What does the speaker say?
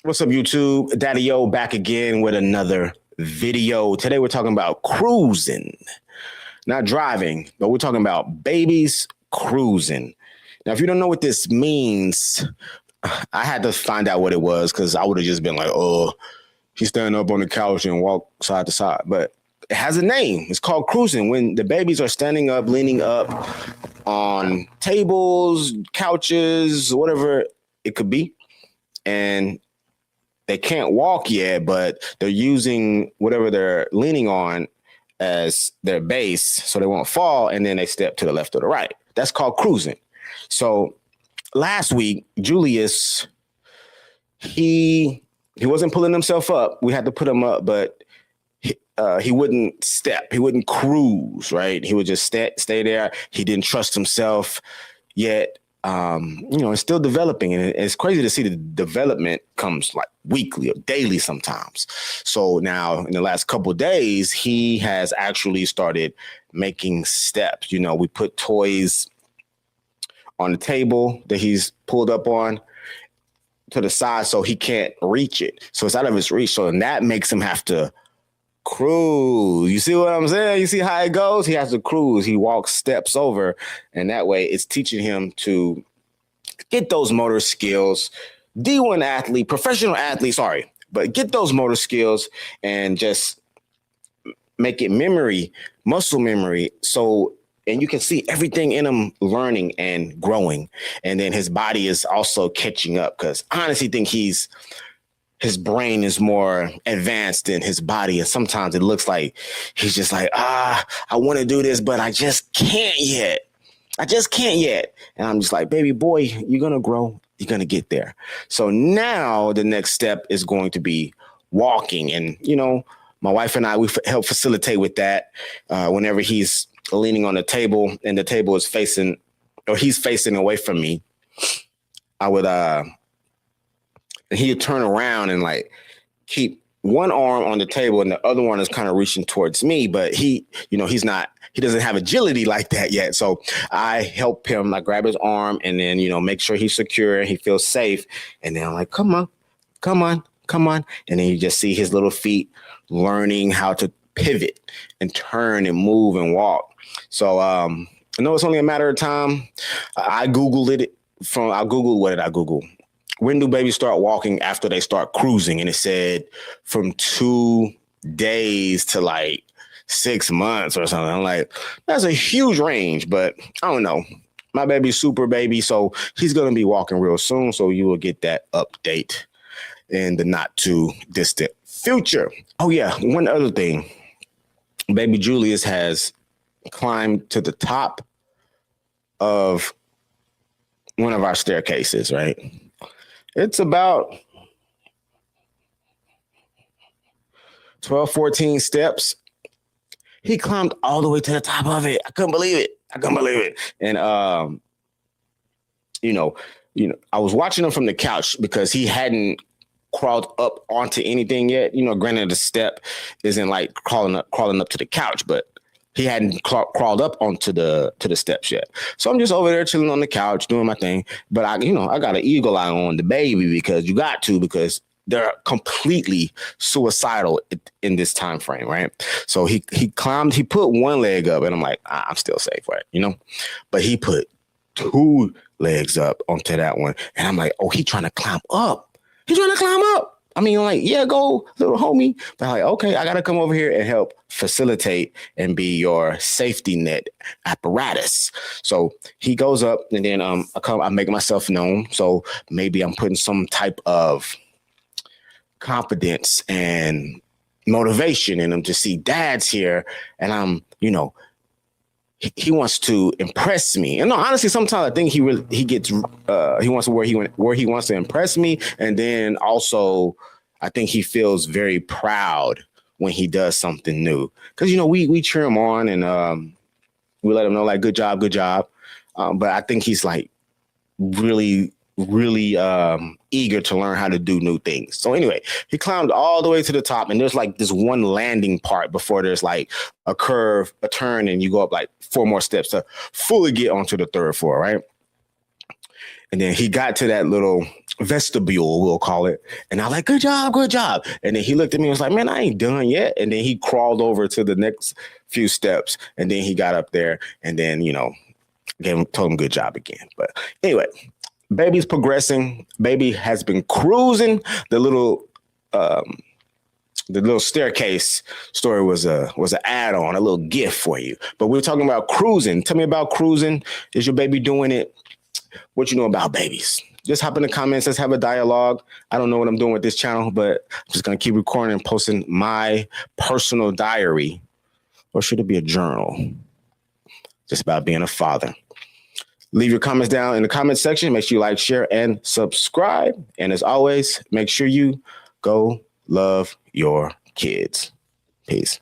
What's up, YouTube? Daddy O back again with another video. Today we're talking about cruising, not driving, but we're talking about babies cruising. Now, if you don't know what this means, I had to find out what it was because I would have just been like, oh, he's standing up on the couch and walk side to side. But it has a name. It's called cruising. When the babies are standing up, leaning up on tables, couches, whatever it could be. And they can't walk yet, but they're using whatever they're leaning on as their base so they won't fall, and then they step to the left or the right. That's called cruising. So last week, Julius, he wasn't pulling himself up. We had to put him up, but he wouldn't step. He wouldn't cruise, right? He would just stay there. He didn't trust himself yet. It's still developing, and it's crazy to see the development comes like weekly or daily sometimes. So now in the last couple of days, he has actually started making steps. You know, we put toys on the table that he's pulled up on to the side so he can't reach it. So it's out of his reach. So that makes him have to cruise. You see what I'm saying? You see how it goes? He has to cruise. He walks steps over, and that way it's teaching him to get those motor skills. D1 athlete, professional athlete, but get those motor skills and just make it memory, muscle memory. And you can see everything in him learning and growing. And then his body is also catching up, because I honestly think his brain is more advanced than his body. And sometimes it looks like he's just like, I want to do this, but I just can't yet. And I'm just like, baby boy, you're going to grow. You're going to get there. So now the next step is going to be walking. And, my wife and I, we help facilitate with that whenever he's leaning on the table and the table is facing, or he's facing away from me. I would, and he'd turn around and like keep one arm on the table and the other one is kind of reaching towards me, but he doesn't have agility like that yet. So I help him, I grab his arm and then, make sure he's secure, he feels safe. And then I'm like, come on. And then you just see his little feet learning how to pivot and turn and move and walk. So I know it's only a matter of time. I Googled it what did I Google? When do babies start walking after they start cruising? And it said from 2 days to like 6 months or something. I'm like, that's a huge range, but I don't know. My baby's super baby, so he's going to be walking real soon. So you will get that update in the not too distant future. Oh yeah, one other thing. Baby Julius has climbed to the top of one of our staircases, right? It's about 12, 14 steps. He climbed all the way to the top of it. I couldn't believe it. And, I was watching him from the couch because he hadn't crawled up onto anything yet. Granted, the step isn't like crawling up to the couch, but he hadn't crawled up onto the steps yet. So I'm just over there chilling on the couch doing my thing. But I got an eagle eye on the baby because they're completely suicidal in this time frame, right? So he climbed, he put one leg up, and I'm like, I'm still safe, right? But he put 2 legs up onto that one, and I'm like, oh, he's trying to climb up. I mean, like, yeah, go, little homie. But I'm like, okay, I got to come over here and help facilitate and be your safety net apparatus. So he goes up, and then I make myself known. So maybe I'm putting some type of confidence and motivation in him to see dad's here. And I'm, he wants to impress me. And no, honestly, sometimes I think he wants to where he wants to impress me. And then also I think he feels very proud when he does something new. Cause we cheer him on and we let him know like, good job. But I think he's like really eager to learn how to do new things. So anyway, he climbed all the way to the top, and there's like this one landing part before there's like a curve, a turn, and you go up like 4 more steps to fully get onto the 3rd floor, right? And then he got to that little vestibule, we'll call it. And I was like, good job, good job. And then he looked at me and was like, man, I ain't done yet. And then he crawled over to the next few steps. And then he got up there and then, told him good job again. But anyway, baby's progressing. Baby has been cruising. The little staircase story was an add-on, a little gift for you. But we're talking about cruising. Tell me about cruising. Is your baby doing it? What you know about babies? Just hop in the comments. Let's have a dialogue. I don't know what I'm doing with this channel, but I'm just going to keep recording and posting my personal diary. Or should it be a journal? Just about being a father. Leave your comments down in the comment section. Make sure you like, share, and subscribe. And as always, make sure you go love your kids. Peace.